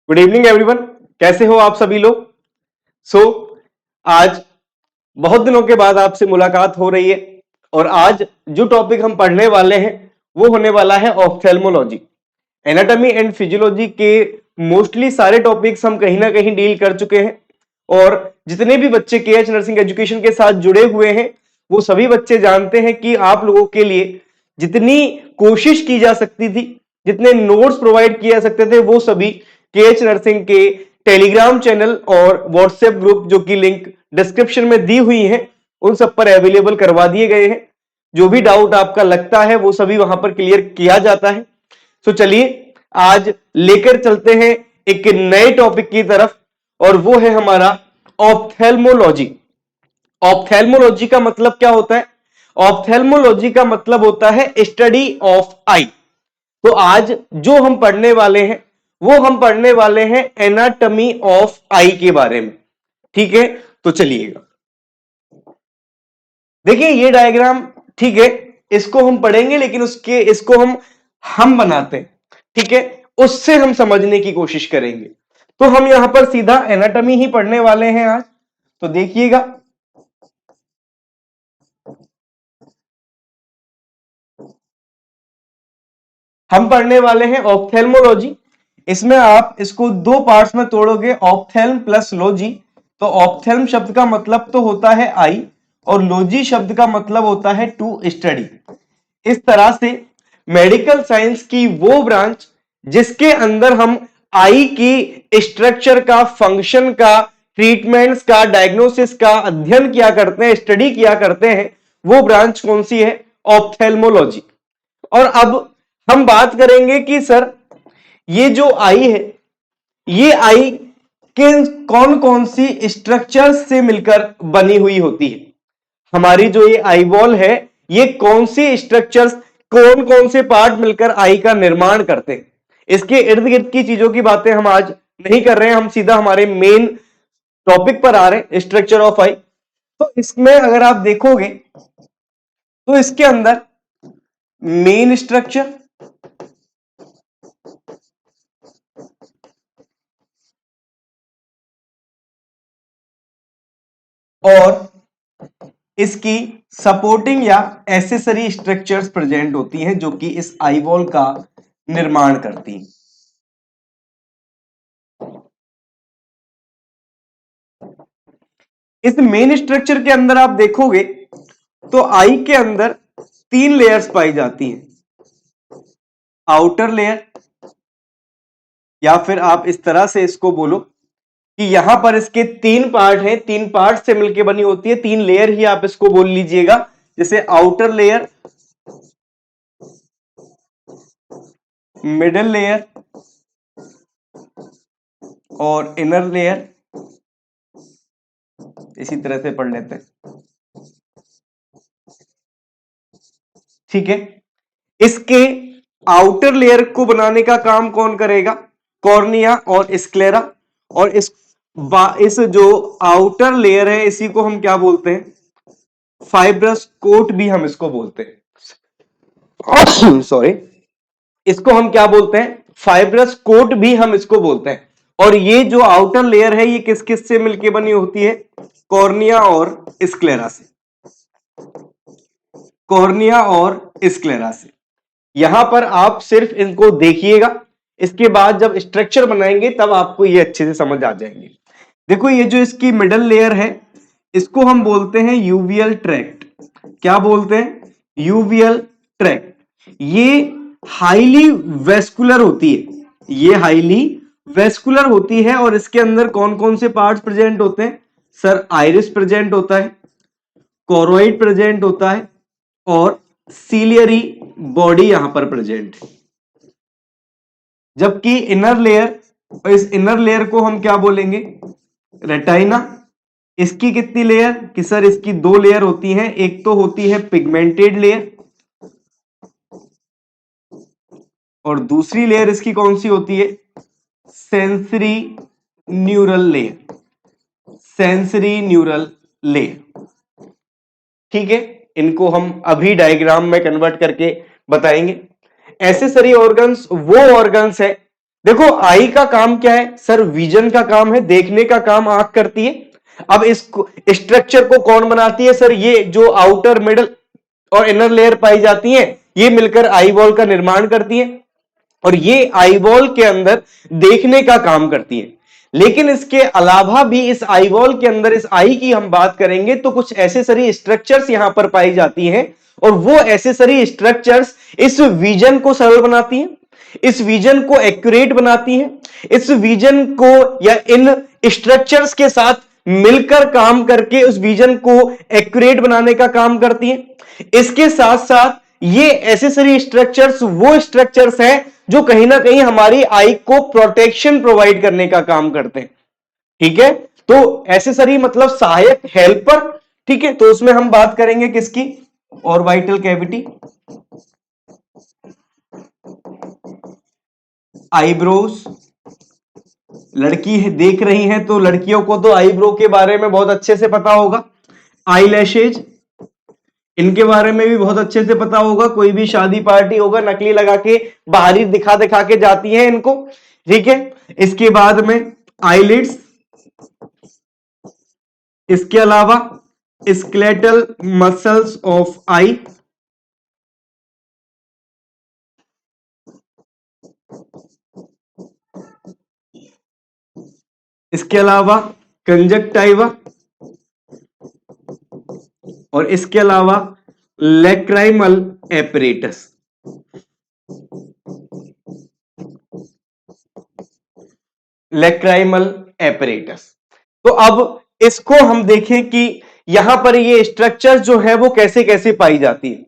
Good evening everyone. कैसे हो आप सभी लोग? आज बहुत दिनों के बाद आपसे मुलाकात हो रही है और आज जो टॉपिक हम पढ़ने वाले हैं वो होने वाला है ऑफ्थेल्मोलॉजी। एनाटॉमी एंड फिजियोलॉजी के मोस्टली सारे टॉपिक्स हम कहीं ना कहीं डील कर चुके हैं और जितने भी बच्चे केएच नर्सिंग एजुकेशन के साथ जुड़े हुए हैं वो सभी बच्चे जानते हैं कि आप लोगों के लिए जितनी कोशिश की जा सकती थी, जितने नोट्स प्रोवाइड किए जा सकते थे, वो सभी केएच नर्सिंग के टेलीग्राम चैनल और व्हाट्सएप ग्रुप जो कि लिंक डिस्क्रिप्शन में दी हुई है उन सब पर अवेलेबल करवा दिए गए हैं। जो भी डाउट आपका लगता है वो सभी वहां पर क्लियर किया जाता है। तो चलिए आज लेकर चलते हैं एक नए टॉपिक की तरफ और वो है हमारा ऑप्थेल्मोलॉजी। ऑप्थेल्मोलॉजी का मतलब क्या होता है? ऑप्थेल्मोलॉजी का मतलब होता है स्टडी ऑफ आई। तो आज जो हम पढ़ने वाले हैं वो हम पढ़ने वाले हैं एनाटॉमी ऑफ आई के बारे में। ठीक है, तो चलिएगा देखिए ये डायग्राम। ठीक है, इसको हम पढ़ेंगे लेकिन इसको हम बनाते हैं। ठीक है, उससे हम समझने की कोशिश करेंगे। तो हम यहां पर सीधा एनाटॉमी ही पढ़ने वाले हैं आज। तो देखिएगा, हम पढ़ने वाले हैं ऑप्थेल्मोलॉजी। इसमें आप इसको दो पार्ट्स में तोड़ोगे, ऑप्थेल्म प्लस लॉजी। तो ऑप्थेल्म शब्द का मतलब तो होता है आई और लॉजी शब्द का मतलब होता है टू स्टडी। इस तरह से मेडिकल साइंस की वो ब्रांच जिसके अंदर हम आई की स्ट्रक्चर का, फंक्शन का, ट्रीटमेंट्स का, डायग्नोसिस का अध्ययन किया करते हैं, स्टडी किया करते हैं, वो ब्रांच कौन सी है? ऑप्थेल्मोलॉजी। और अब हम बात करेंगे कि सर ये जो आई है ये आई किन कौन कौन सी स्ट्रक्चर्स से मिलकर बनी हुई होती है। हमारी जो ये आई बॉल है ये कौन सी स्ट्रक्चर्स, कौन कौन से पार्ट मिलकर आई का निर्माण करते हैं। इसके इर्द गिर्द की चीजों की बातें हम आज नहीं कर रहे हैं, हम सीधा हमारे मेन टॉपिक पर आ रहे हैं, स्ट्रक्चर ऑफ आई। तो इसमें अगर आप देखोगे तो इसके अंदर मेन स्ट्रक्चर, और इसकी सपोर्टिंग या एसेसरी स्ट्रक्चर्स प्रेजेंट होती हैं जो कि इस आईबॉल का निर्माण करती हैं। इस मेन स्ट्रक्चर के अंदर आप देखोगे तो आई के अंदर तीन लेयर्स पाई जाती हैं। आउटर लेयर, या फिर आप इस तरह से इसको बोलो कि यहां पर इसके तीन पार्ट हैं, तीन पार्ट से मिलकर बनी होती है, तीन लेयर ही आप इसको बोल लीजिएगा। जैसे आउटर लेयर, मिडिल लेयर और इनर लेयर। इसी तरह से पढ़ लेते हैं। ठीक है, इसके आउटर लेयर को बनाने का काम कौन करेगा? कॉर्निया और स्क्लेरा। और इस जो आउटर लेयर है इसी को हम क्या बोलते हैं? फाइब्रस कोट भी हम इसको बोलते हैं। सॉरी, इसको हम क्या बोलते हैं? फाइब्रस कोट भी हम इसको बोलते हैं। और ये जो आउटर लेयर है ये किस किस से मिलकर बनी होती है? कॉर्निया और स्क्लेरा से। कॉर्निया और स्क्लेरा से। यहां पर आप सिर्फ इनको देखिएगा, इसके बाद जब स्ट्रक्चर बनाएंगे तब आपको ये अच्छे से समझ आ जाएंगे। देखो ये जो इसकी मिडल लेयर है इसको हम बोलते हैं यूवियल ट्रैक्ट। क्या बोलते हैं? Uveal tract. ये हाईली वेस्कुलर होती है, ये हाईली वेस्कुलर होती है। और इसके अंदर कौन कौन से पार्ट्स प्रेजेंट होते हैं? सर आइरिस प्रेजेंट होता है, कोरोइड प्रेजेंट होता है और सीलियरी बॉडी यहां पर प्रेजेंट है। जबकि इनर लेयर, इस इनर लेयर को हम क्या बोलेंगे? रेटाइना। इसकी कितनी लेयर? कि सर इसकी दो लेयर होती हैं, एक तो होती है पिगमेंटेड लेयर और दूसरी लेयर इसकी कौन सी होती है? Sensory neural layer. Sensory neural layer. ठीक है, इनको हम अभी डायग्राम में कन्वर्ट करके बताएंगे। एसेसरी ऑर्गन्स वो ऑर्गन्स है देखो आई का काम क्या है सर, विजन का काम है, देखने का काम आंख करती है। अब इस स्ट्रक्चर को कौन बनाती है सर, ये जो आउटर मिडल और इनर लेयर पाई जाती है ये मिलकर आई बॉल का निर्माण करती है और ये आई बॉल के अंदर देखने का काम करती है। लेकिन इसके अलावा भी इस आई बॉल के अंदर इस आई की हम बात करेंगे तो कुछ एसेसरी स्ट्रक्चर्स यहां पर पाई जाती हैं और वो एसेसरी स्ट्रक्चर्स इस विजन को सरल बनाती हैं, इस विजन को एक्यूरेट बनाती हैं, इस विजन को या इन स्ट्रक्चर्स के साथ मिलकर काम करके उस विजन को एक्यूरेट बनाने का काम करती हैं। इसके साथ साथ ये एसेसरी स्ट्रक्चर्स वो स्ट्रक्चर्स हैं जो कहीं ना कहीं हमारी आई को प्रोटेक्शन प्रोवाइड करने का काम करते हैं। ठीक है, तो एसेसरी मतलब सहायक, हेल्पर। ठीक है, तो उसमें हम बात करेंगे किसकी, और वाइटल कैविटी, आईब्रोज। लड़की है देख रही हैं तो लड़कियों को तो आईब्रो के बारे में बहुत अच्छे से पता होगा, आई लैशेज इनके बारे में भी बहुत अच्छे से पता होगा। कोई भी शादी पार्टी होगा नकली लगा के बाहरी दिखा दिखा के जाती है इनको। ठीक है, इसके बाद में आईलिड्स, इसके अलावा स्केलेटल मसल्स ऑफ आई, इसके अलावा कंजक्टाइवा और इसके अलावा लैक्राइमल एपरेटस। Lacrimal apparatus. तो अब इसको हम देखें कि यहां पर ये स्ट्रक्चर जो है वो कैसे कैसे पाई जाती है।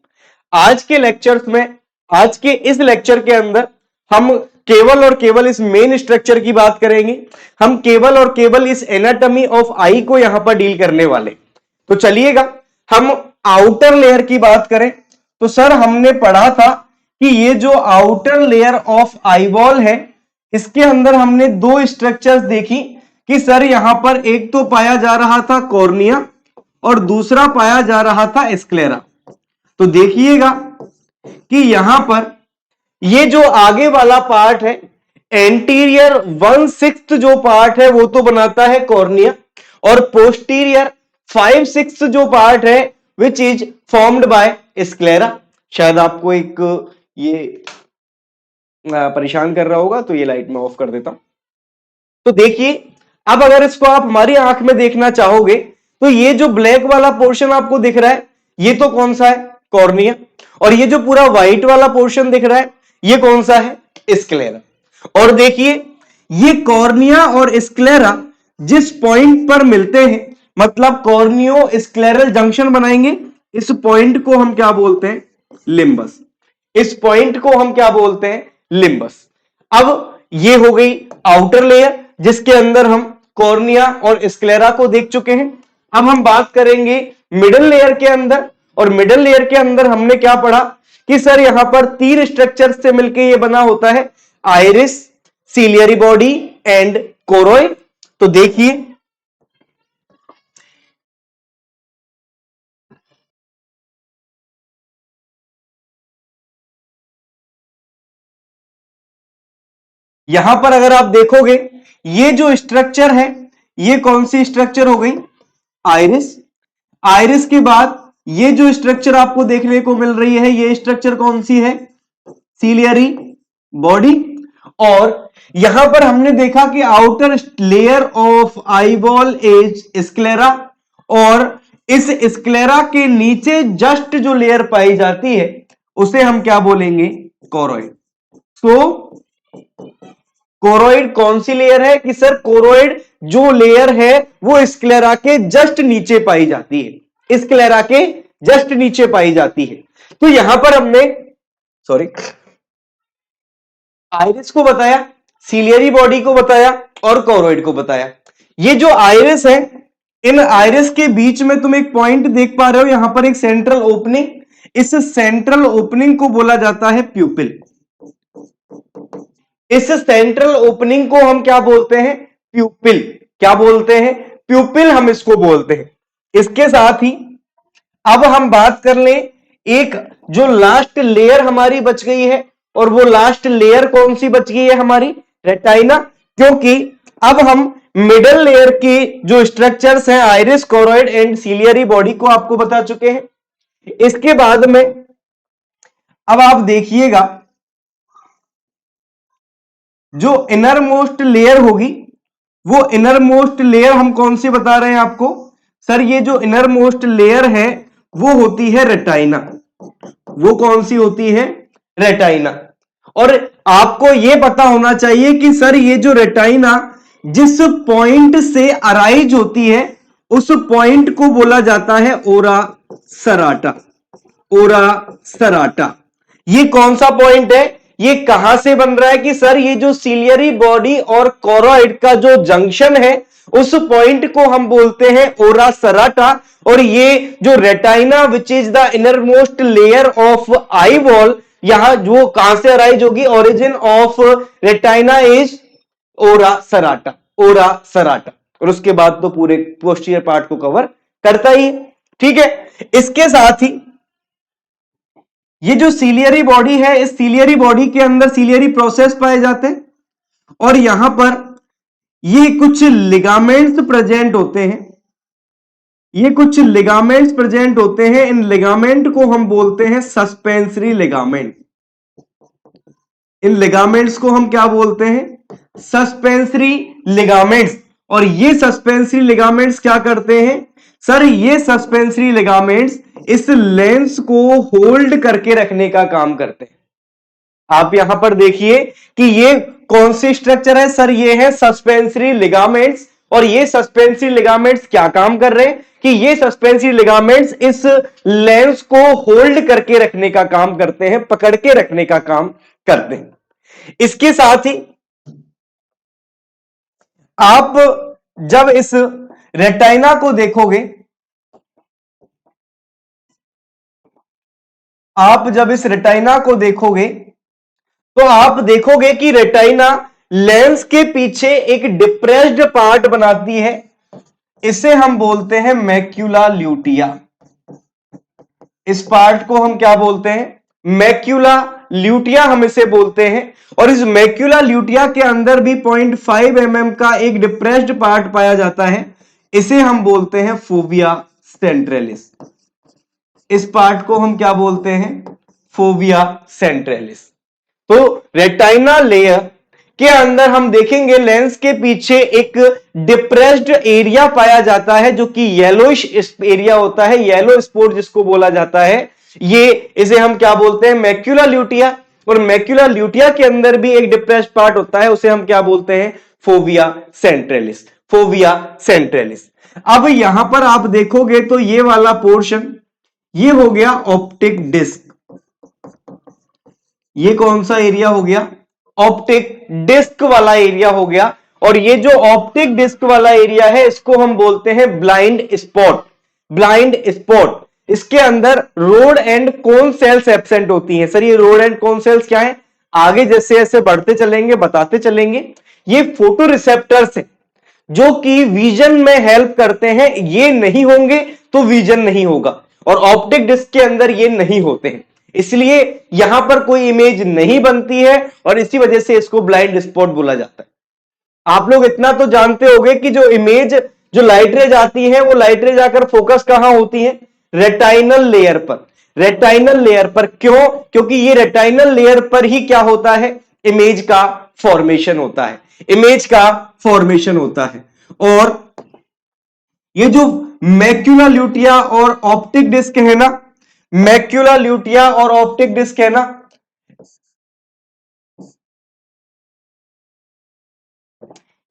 आज के लेक्चर्स में, आज के इस लेक्चर के अंदर हम केवल और केवल इस मेन स्ट्रक्चर की बात करेंगे। हम केवल और केवल इस एनाटॉमी ऑफ आई को यहां पर डील करने वाले। तो चलिएगा हम आउटर लेयर की बात करें तो सर हमने पढ़ा था कि ये जो आउटर लेयर ऑफ आईबॉल है इसके अंदर हमने दो स्ट्रक्चर्स देखी कि सर यहां पर एक तो पाया जा रहा था कॉर्निया और दूसरा पाया जा रहा था स्क्लेरा। तो देखिएगा कि यहां पर ये जो आगे वाला पार्ट है एंटीरियर 1/6 जो पार्ट है वो तो बनाता है कॉर्निया और पोस्टीरियर 5/6 जो पार्ट है which is formed by sclera. शायद आपको एक ये परेशान कर रहा होगा तो ये लाइट में ऑफ कर देता हूं। तो देखिए अब अगर इसको आप हमारी आंख में देखना चाहोगे तो ये जो ब्लैक वाला पोर्शन आपको दिख रहा है ये तो कौन सा है, कॉर्निया। और ये जो पूरा व्हाइट वाला पोर्शन दिख रहा है ये कौन सा है, स्क्लेरा। और देखिए ये कॉर्निया और स्क्लेरा जिस पॉइंट पर मिलते हैं मतलब कॉर्नियो स्क्लेरल जंक्शन बनाएंगे, इस पॉइंट को हम क्या बोलते हैं, लिम्बस। इस पॉइंट को हम क्या बोलते हैं, लिम्बस। अब ये हो गई आउटर लेयर जिसके अंदर हम कॉर्निया और स्क्लेरा को देख चुके हैं। अब हम बात करेंगे मिडिल लेयर के अंदर, और मिडिल लेयर के अंदर हमने क्या पढ़ा कि सर यहां पर तीन स्ट्रक्चर से मिलकर यह बना होता है iris, ciliary body and choroid. तो देखिए यहां पर अगर आप देखोगे ये जो स्ट्रक्चर है ये कौन सी स्ट्रक्चर हो गई, आइरिस। आइरिस के बाद ये जो स्ट्रक्चर आपको देखने को मिल रही है ये स्ट्रक्चर कौन सी है, सीलियरी बॉडी। और यहां पर हमने देखा कि outer layer of eyeball is sclera और इस स्क्लेरा के नीचे जस्ट जो लेयर पाई जाती है उसे हम क्या बोलेंगे, कोरोइड। तो कोरोइड कौन सी लेयर है कि सर कोरोइड जो लेयर है वो स्क्लेरा के जस्ट नीचे पाई जाती है, स्क्लेरा के जस्ट नीचे पाई जाती है। तो यहां पर हमने सॉरी आइरिस को बताया, सीलियरी बॉडी को बताया और कोरोइड को बताया। ये जो आइरिस है इन आइरिस के बीच में तुम एक पॉइंट देख पा रहे हो, यहां पर एक सेंट्रल ओपनिंग, इस सेंट्रल ओपनिंग को बोला जाता है प्यूपिल। इस सेंट्रल ओपनिंग को हम क्या बोलते हैं, प्यूपिल। क्या बोलते हैं, प्यूपिल हम इसको बोलते हैं। इसके साथ ही अब हम बात कर लें एक जो लास्ट लेयर हमारी बच गई है, और वो लास्ट लेयर कौन सी बच गई है हमारी, रेटाइना, क्योंकि अब हम मिडल लेयर की जो स्ट्रक्चर्स हैं iris, choroid and ciliary body को आपको बता चुके हैं। इसके बाद में अब आप देखिएगा जो इनर मोस्ट लेयर होगी, वो इनर मोस्ट लेयर हम कौन सी बता रहे हैं आपको? सर ये जो इनर मोस्ट लेयर है वो होती है रेटाइना। वो कौन सी होती है? रेटाइना। और आपको यह पता होना चाहिए कि सर ये जो रेटाइना जिस पॉइंट से अराइज होती है उस पॉइंट को बोला जाता है ओरा सराटा। ओरा सराटा ये कौन सा पॉइंट है? ये कहां से बन रहा है कि सर ये जो सीलियरी बॉडी और कोरोइड का जो जंक्शन है उस पॉइंट को हम बोलते हैं ओरा सराटा। और ये जो retina which is the inner most layer of eye wall, यहां जो कहां से अराइज होगी? ओरिजिन ऑफ रेटाइना इज ओरा सराटा। ओरा सराटा। और उसके बाद तो पूरे पोस्टीरियर पार्ट को कवर करता ही। ठीक है, इसके साथ ही ये जो सीलियरी बॉडी है, इस सीलियरी बॉडी के अंदर सीलियरी प्रोसेस पाए जाते हैं और यहां पर ये कुछ लिगामेंट्स प्रेजेंट होते हैं। ये कुछ लिगामेंट्स प्रेजेंट होते हैं। इन लिगामेंट को हम बोलते हैं सस्पेंसरी लिगामेंट। इन लिगामेंट्स को हम क्या बोलते हैं? Suspensory ligaments. और ये सस्पेंसरी लिगामेंट्स क्या करते हैं? सर ये सस्पेंसरी लिगामेंट्स इस लेंस को होल्ड करके रखने का काम करते हैं। आप यहां पर देखिए कि ये कौन सी स्ट्रक्चर है? सर ये है सस्पेंसरी लिगामेंट्स। और ये सस्पेंसरी लिगामेंट्स क्या काम कर रहे हैं कि ये सस्पेंसरी लिगामेंट्स इस लेंस को होल्ड करके रखने का काम करते हैं, पकड़ के रखने का काम करते हैं। इसके साथ ही आप जब इस रेटाइना को देखोगे, आप जब इस रेटाइना को देखोगे तो आप देखोगे कि रेटाइना लेंस के पीछे एक डिप्रेस्ड पार्ट बनाती है। इसे हम बोलते हैं मैक्यूला ल्यूटिया। इस पार्ट को हम क्या बोलते हैं? मैक्यूला ल्यूटिया हम इसे बोलते हैं। और इस मैक्यूला ल्यूटिया के अंदर भी 0.5 mm का एक डिप्रेस्ड पार्ट पाया जाता है। इसे हम बोलते हैं फोविया सेंट्रलिस। इस पार्ट को हम क्या बोलते हैं? Fovea centralis. तो रेटाइना लेयर के अंदर हम देखेंगे लेंस के पीछे एक डिप्रेस्ड एरिया पाया जाता है जो कि येलोइश एरिया होता है, येलो स्पॉट जिसको बोला जाता है। ये इसे हम क्या बोलते हैं? Macula lutea. और मैक्यूला ल्यूटिया के अंदर भी एक डिप्रेस्ड पार्ट होता है, उसे हम क्या बोलते हैं? Fovea centralis. Fovea centralis. अब यहां पर आप देखोगे तो ये वाला पोर्शन ये हो गया ऑप्टिक डिस्क। ये कौन सा एरिया हो गया? ऑप्टिक डिस्क वाला एरिया हो गया। और ये जो ऑप्टिक डिस्क वाला एरिया है इसको हम बोलते हैं ब्लाइंड स्पॉट। Blind spot. इसके अंदर road and cone cells absent होती हैं। सर ये रोड एंड कोन सेल्स क्या है? आगे जैसे जैसे बढ़ते चलेंगे बताते चलेंगे। ये फोटो रिसेप्टर्स है जो कि विजन में हेल्प करते हैं। ये नहीं होंगे तो विजन नहीं होगा, और ऑप्टिक डिस्क के अंदर ये नहीं होते हैं, इसलिए यहां पर कोई इमेज नहीं बनती है और इसी वजह से इसको ब्लाइंड स्पॉट बोला जाता है। आप लोग इतना तो जानते होंगे कि जो इमेज जो लाइट रेज आती है वो लाइट रेज आकर फोकस कहां होती है? रेटाइनल लेयर पर। रेटाइनल लेयर पर। क्यों? क्योंकि ये रेटाइनल लेयर पर ही क्या होता है? इमेज का फॉर्मेशन होता है। इमेज का फॉर्मेशन होता है। और ये जो मैक्यूला ल्यूटिया और ऑप्टिक डिस्क है ना, मैक्यूला ल्यूटिया और ऑप्टिक डिस्क है ना,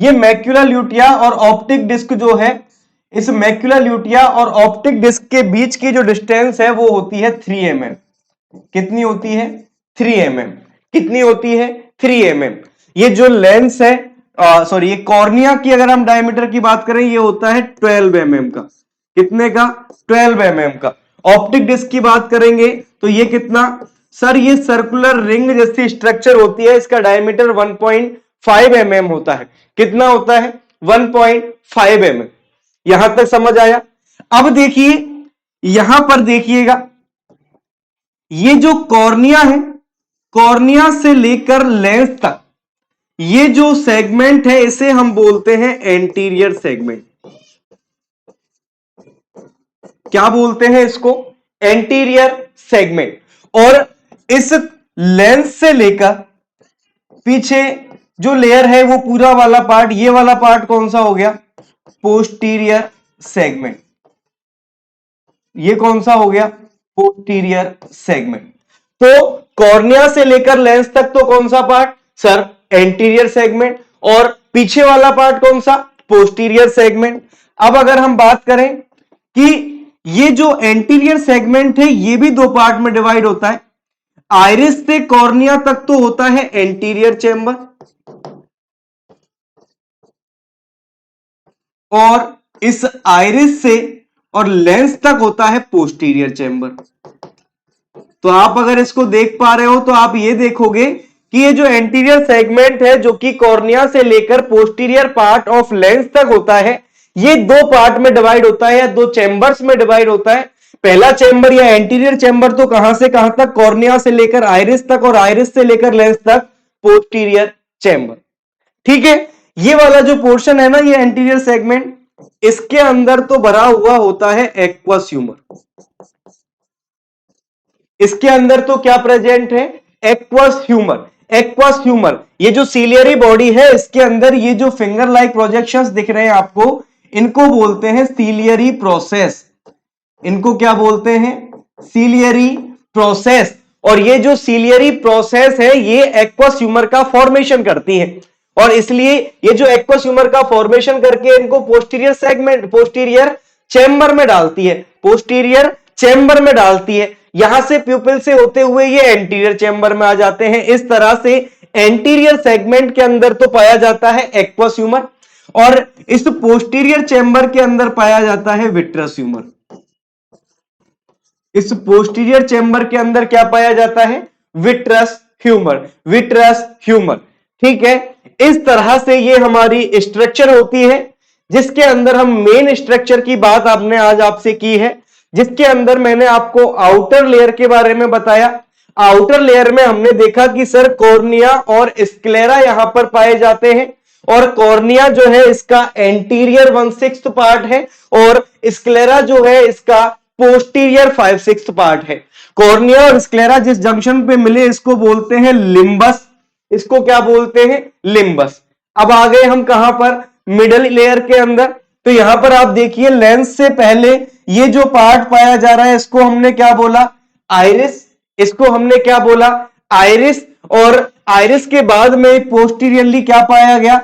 ये मैक्यूला ल्यूटिया और ऑप्टिक डिस्क जो है, इस मैक्यूला ल्यूटिया और ऑप्टिक डिस्क के बीच की जो डिस्टेंस है वो होती है 3 mm। कितनी होती है? 3 mm। कितनी होती है? 3 mm। ये जो लेंस है, सॉरी, ये कॉर्निया की अगर हम डायमीटर की बात करें ये होता है 12 mm का। कितने का? 12 mm का। ऑप्टिक डिस्क की बात करेंगे तो ये कितना? सर ये सर्कुलर रिंग जैसी स्ट्रक्चर होती है, इसका डायमीटर 1.5 mm होता है। कितना होता है? 1.5 mm। यहां तक समझ आया? अब देखिए यहां पर देखिएगा, ये जो कॉर्निया है, कॉर्निया से लेकर लेंस तक ये जो सेगमेंट है इसे हम बोलते हैं एंटीरियर सेगमेंट। क्या बोलते हैं इसको? Anterior segment. और इस लेंस से लेकर पीछे जो लेयर है वो पूरा वाला पार्ट, ये वाला पार्ट कौन सा हो गया? Posterior segment. ये कौन सा हो गया? Posterior segment. तो कॉर्निया से लेकर लेंस तक तो कौन सा पार्ट सर? Anterior segment. और पीछे वाला पार्ट कौन सा? Posterior segment. अब अगर हम बात करें कि ये जो एंटीरियर सेगमेंट है ये भी दो पार्ट में डिवाइड होता है। आइरिस से कॉर्निया तक तो होता है एंटीरियर चेंबर, और इस आइरिस से और लेंस तक होता है पोस्टीरियर चेंबर। तो आप अगर इसको देख पा रहे हो तो आप ये देखोगे कि ये जो एंटीरियर सेगमेंट है जो कि कॉर्निया से लेकर पोस्टीरियर पार्ट ऑफ लेंस तक होता है, ये दो पार्ट में डिवाइड होता है या दो चेंबर्स में डिवाइड होता है। पहला चेंबर या एंटीरियर चेंबर तो कहां से कहां तक? कॉर्निया से लेकर आइरिस तक और आइरिस से लेकर लेंस तक पोस्टीरियर चेंबर। ठीक है, ये वाला जो पोर्शन है ना, ये एंटीरियर सेगमेंट, इसके अंदर तो भरा हुआ होता है एक्वस ह्यूमर। इसके अंदर तो क्या प्रेजेंट है? Aqueous humour. एक्वस ह्यूमर, ये जो सीलियरी बॉडी है इसके अंदर ये जो फिंगर लाइक प्रोजेक्शंस दिख रहे हैं आपको, इनको बोलते हैं सीलियरी प्रोसेस। इनको क्या बोलते हैं? Ciliary process. और ये जो सीलियरी प्रोसेस है ये एक्वस ह्यूमर का फॉर्मेशन करती है, और इसलिए ये जो एक्वस ह्यूमर का फॉर्मेशन करके इनको पोस्टीरियर सेगमेंट, पोस्टीरियर चेंबर में डालती है, पोस्टीरियर चेंबर में डालती है। यहां से प्यूपिल से होते हुए ये एंटीरियर चेंबर में आ जाते हैं। इस तरह से एंटीरियर सेगमेंट के अंदर तो पाया जाता है एक्वस ह्यूमर, और इस पोस्टीरियर चेंबर के अंदर पाया जाता है विट्रस ह्यूमर। इस पोस्टीरियर चेंबर के अंदर क्या पाया जाता है? Vitreous humour. Vitreous humour. ठीक है, इस तरह से ये हमारी स्ट्रक्चर होती है, जिसके अंदर हम मेन स्ट्रक्चर की बात आपने आज आपसे की है, जिसके अंदर मैंने आपको आउटर लेयर के बारे में बताया। आउटर लेयर में हमने देखा कि सर कॉर्निया और स्क्लेरा यहां पर पाए जाते हैं, और कॉर्निया जो है इसका एंटीरियर 1/6 पार्ट है, और स्क्लेरा जो है इसका पोस्टीरियर 5/6 पार्ट है। कॉर्निया और स्क्लेरा जिस जंक्शन पे मिले इसको बोलते हैं लिम्बस। इसको क्या बोलते हैं? लिम्बस। अब आ गए हम कहां पर? मिडल लेयर के अंदर। तो यहां पर आप देखिए लेंस से पहले ये जो पार्ट पाया जा रहा है इसको हमने क्या बोला? आइरिस। इसको हमने क्या बोला? आइरिस। और आइरिस के बाद में पोस्टीरियरली क्या पाया गया?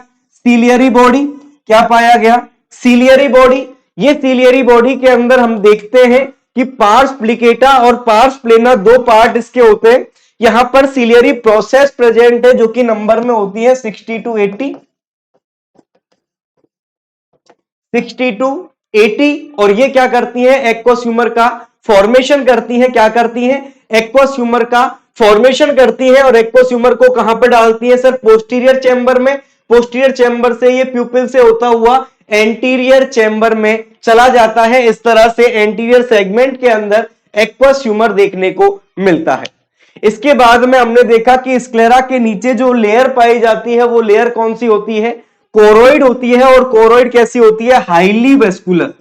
Ciliary body. क्या पाया गया? Ciliary body. ये सीलियरी बॉडी के अंदर हम देखते हैं कि पार्स प्लिकेटा और पार्स प्लेना दो पार्ट इसके होते हैं। यहां पर सीलियरी प्रोसेस प्रेजेंट है जो कि नंबर में होती है 60 to 80, 60 to 80। और ये क्या करती है? एक्वस ह्यूमर का फॉर्मेशन करती है। क्या करती है? एक्वस ह्यूमर का फॉर्मेशन करती है। और एक्वस ह्यूमर को कहां पर डालती है सर? पोस्टीरियर चेंबर में। पोस्टीरियर चेंबर से ये प्यूपिल से होता हुआ एंटीरियर चेंबर में चला जाता है। इस तरह से एंटीरियर सेगमेंट के अंदर एक्वस ह्यूमर देखने को मिलता है। इसके बाद में हमने देखा कि स्क्लेरा के नीचे जो लेयर पाई जाती है वो लेयर कौन सी होती है? कोरोइड होती है। और कोरोइड कैसी होती है? Highly vascular.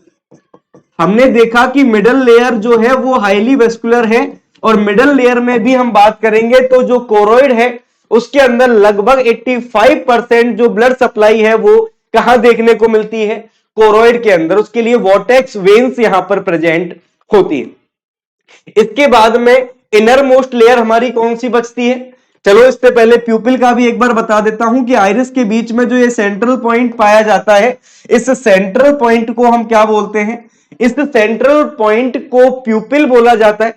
हमने देखा कि मिडल लेयर जो है वो हाईली वेस्कुलर है, और मिडल लेयर में भी हम बात करेंगे तो जो कोरोइड है उसके अंदर लगभग 85% जो ब्लड सप्लाई है वो कहां देखने को मिलती है? कोरोइड के अंदर। उसके लिए वॉर्टेक्स वेन्स यहां पर प्रेजेंट होती है। इसके बाद में इनर मोस्ट लेयर हमारी कौन सी बचती है? चलो इससे पहले प्यूपिल का भी एक बार बता देता हूं कि आइरिस के बीच में जो ये सेंट्रल पॉइंट पाया जाता है, इस सेंट्रल पॉइंट को हम क्या बोलते हैं? इस सेंट्रल पॉइंट को प्यूपिल बोला जाता है।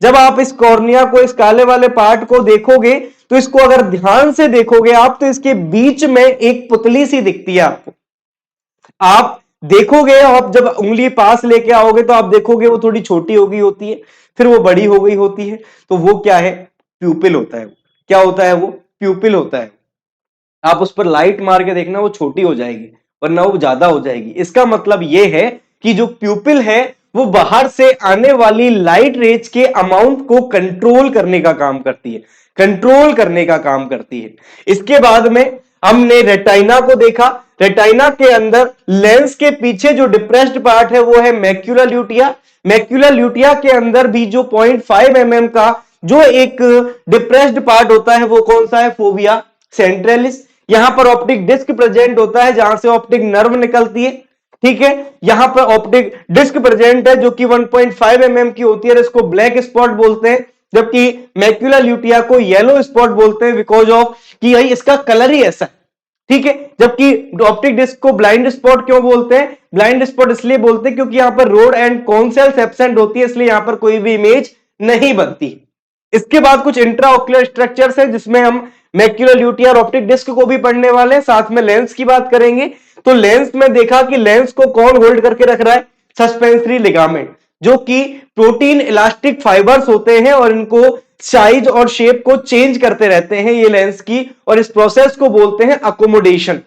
जब आप इस कॉर्निया को, इस काले वाले पार्ट को देखोगे तो इसको अगर ध्यान से देखोगे आप तो इसके बीच में एक पुतली सी दिखती है आपको। आप देखोगे, आप जब उंगली पास लेके आओगे तो आप देखोगे वो थोड़ी छोटी हो गई होती है, फिर वो बड़ी हो गई होती है। तो वो क्या है? प्यूपिल होता है। क्या होता है वो? प्यूपिल होता है। आप उस पर लाइट मार के देखना, वो छोटी हो जाएगी वरना वो ज्यादा हो जाएगी। इसका मतलब ये है कि जो प्यूपिल है वो बाहर से आने वाली लाइट रेज के अमाउंट को कंट्रोल करने का काम करती है, कंट्रोल करने का काम करती है। इसके बाद में हमने रेटाइना को देखा, रेटाइना के अंदर लेंस के पीछे जो डिप्रेस्ड पार्ट है वो है मैक्यूला ल्यूटिया। मैक्यूला ल्यूटिया के अंदर भी जो 0.5 mm का जो एक डिप्रेस्ड पार्ट होता है वो कौन सा है, फोविया सेंट्रलिस। यहां पर ऑप्टिक डिस्क प्रेजेंट होता है जहां से ऑप्टिक नर्व निकलती है, ठीक है। यहां पर ऑप्टिक डिस्क प्रेजेंट है जो कि 1.5 mm की होती है, इसको ब्लैक स्पॉट बोलते हैं, जबकि मैक्यूला ल्यूटिया को येलो स्पॉट बोलते हैं बिकॉज ऑफ कि भाई इसका कलर ही ऐसा है, ठीक है। जबकि ऑप्टिक डिस्क को ब्लाइंड स्पॉट क्यों बोलते हैं, ब्लाइंड स्पॉट इसलिए बोलते हैं क्योंकि यहां पर road and cone cells absent होती है, इसलिए यहां पर कोई भी इमेज नहीं बनती। इसके बाद कुछ इंट्राऑक्यूलर स्ट्रक्चर्स हैं जिसमें हम मैक्यूलर ल्यूटिया और ऑप्टिक डिस्क को भी पढ़ने वाले हैं, साथ में लेंस की बात करेंगे। तो लेंस में देखा कि लेंस को कौन होल्ड करके रख रहा है, सस्पेंसरी लिगामेंट, जो कि प्रोटीन इलास्टिक फाइबर्स होते हैं और इनको साइज और शेप को चेंज करते रहते हैं ये लेंस की, और इस प्रोसेस को बोलते हैं अकोमोडेशन,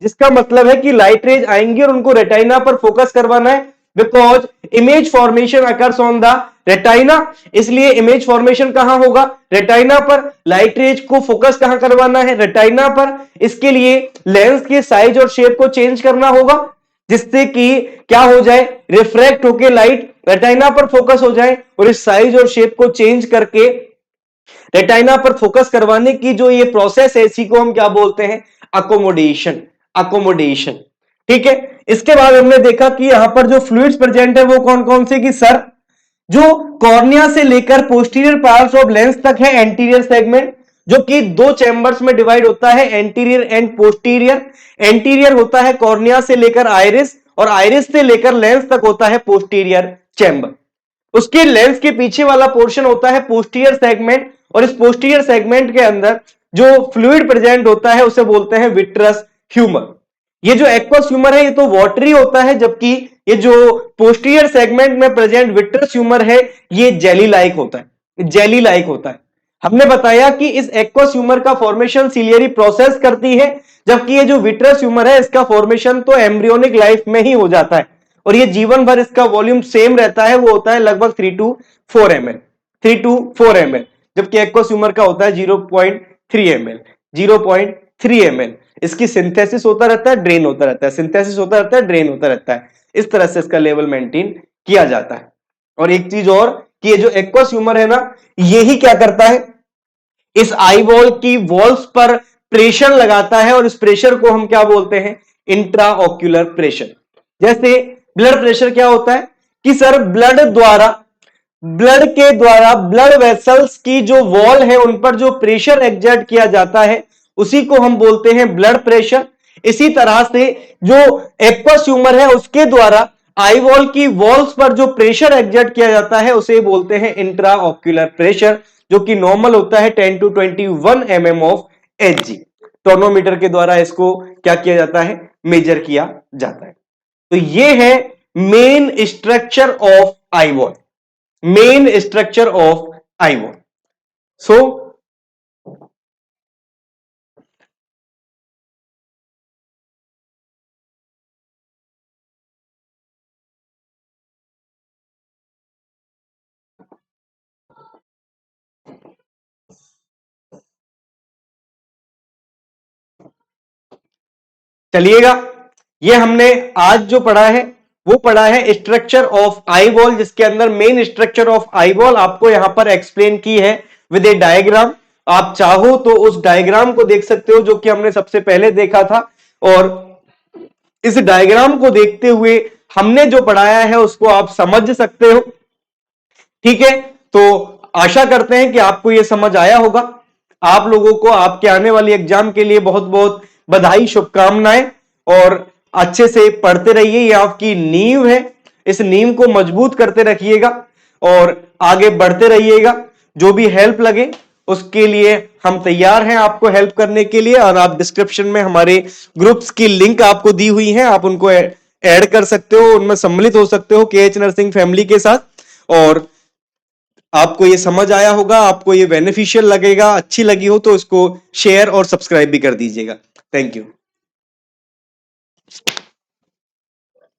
जिसका मतलब है कि लाइट रेज आएंगी और उनको रेटाइना पर फोकस करवाना है because image formation occurs on the retina. इसलिए इमेज फॉर्मेशन कहां होगा, रेटाइना पर। लाइट रेज को फोकस कहां करवाना है, रेटाइना पर। इसके लिए लेंस के साइज और शेप को चेंज करना होगा जिससे कि क्या हो जाए, रिफ्रैक्ट होके लाइट रेटाइना पर फोकस हो जाए, और इस साइज और शेप को चेंज करके रेटाइना पर फोकस करवाने की जो ये प्रोसेस है इसी को हम क्या बोलते हैं, अकोमोडेशन। अकोमोडेशन, ठीक है। इसके बाद हमने देखा कि यहां पर जो फ्लूइड्स प्रेजेंट है वो कौन कौन से, कि सर जो कॉर्निया से लेकर पोस्टीरियर पार्ट्स ऑफ लेंस तक है एंटीरियर सेगमेंट, जो कि दो चैम्बर्स में डिवाइड होता है, एंटीरियर एंड पोस्टीरियर। एंटीरियर होता है कॉर्निया से लेकर आइरिस, और आइरिस से लेकर लेंस तक होता है पोस्टीरियर चैम्बर। उसके लेंस के पीछे वाला पोर्शन होता है पोस्टीरियर सेगमेंट, और इस पोस्टीरियर सेगमेंट के अंदर जो फ्लूइड प्रेजेंट होता है उसे बोलते हैं विट्रस ह्यूमर। ये जो एक्वस ह्यूमर है ये तो वाटरी होता है, जबकि ये जो पोस्टीरियर सेगमेंट में प्रेजेंट विट्रस ह्यूमर है ये जेली लाइक होता है, जेली लाइक होता है। हमने बताया कि इस एक्वस ह्यूमर का फॉर्मेशन सिलियरी प्रोसेस करती है, जबकि ये जो विट्रस ह्यूमर है इसका फॉर्मेशन तो एम्ब्रियोनिक लाइफ में ही हो जाता है, और ये जीवन भर इसका वॉल्यूम सेम रहता है, वो होता है लगभग 3 to 4 ml, 3 to 4 ml, जबकि एक्वस ह्यूमर का होता है 0.3 ml, 0.3 ml। इसकी सिंथेसिस होता रहता है, ड्रेन होता रहता है, सिंथेसिस होता रहता है, ड्रेन होता रहता है। इस तरह से इसका लेवल मेंटेन किया जाता है। और एक चीज और कि ये जो एक्वस ह्यूमर है ना, यही क्या करता है, इस आई वॉल की वॉल्स पर प्रेशर लगाता है, और इस प्रेशर को हम क्या बोलते हैं, इंट्राऑक्यूलर प्रेशर। जैसे ब्लड प्रेशर क्या होता है कि सर ब्लड के द्वारा ब्लड वेसल्स की जो वॉल है उन पर जो प्रेशर एक्सर्ट किया जाता है उसी को हम बोलते हैं ब्लड प्रेशर। इसी तरह से जो एक्वस ह्यूमर है उसके द्वारा आई वॉल की वॉल्स पर जो प्रेशर एक्सर्ट किया जाता है उसे बोलते हैं इंट्राऑक्यूलर प्रेशर, जो कि नॉर्मल होता है 10 to 21 mm of Hg। Tonometer के द्वारा इसको क्या किया जाता है, मेजर किया जाता है। तो ये है main structure of eye wall, main structure of eye wall. So चलिएगा, ये हमने आज जो पढ़ा है वो पढ़ा है स्ट्रक्चर ऑफ आई वॉल, जिसके अंदर main structure of eye wall आपको यहां पर एक्सप्लेन की है विद ए डायग्राम। आप चाहो तो उस डायग्राम को देख सकते हो जो कि हमने सबसे पहले देखा था, और इस डायग्राम को देखते हुए हमने जो पढ़ाया है उसको आप समझ सकते हो, ठीक है। तो आशा करते हैं कि आपको यह समझ आया होगा। आप लोगों को आपके आने वाली एग्जाम के लिए बहुत बहुत बधाई, शुभकामनाएं, और अच्छे से पढ़ते रहिए। ये आपकी नींव है, इस नींव को मजबूत करते रखिएगा और आगे बढ़ते रहिएगा। जो भी हेल्प लगे उसके लिए हम तैयार हैं आपको हेल्प करने के लिए, और आप डिस्क्रिप्शन में हमारे ग्रुप्स की लिंक आपको दी हुई है, आप उनको ऐड कर सकते हो, उनमें सम्मिलित हो सकते हो KH नर्सिंग फैमिली के साथ। और आपको ये समझ आया होगा, आपको ये बेनिफिशियल लगेगा, अच्छी लगी हो तो इसको शेयर और सब्सक्राइब भी कर दीजिएगा। Thank you.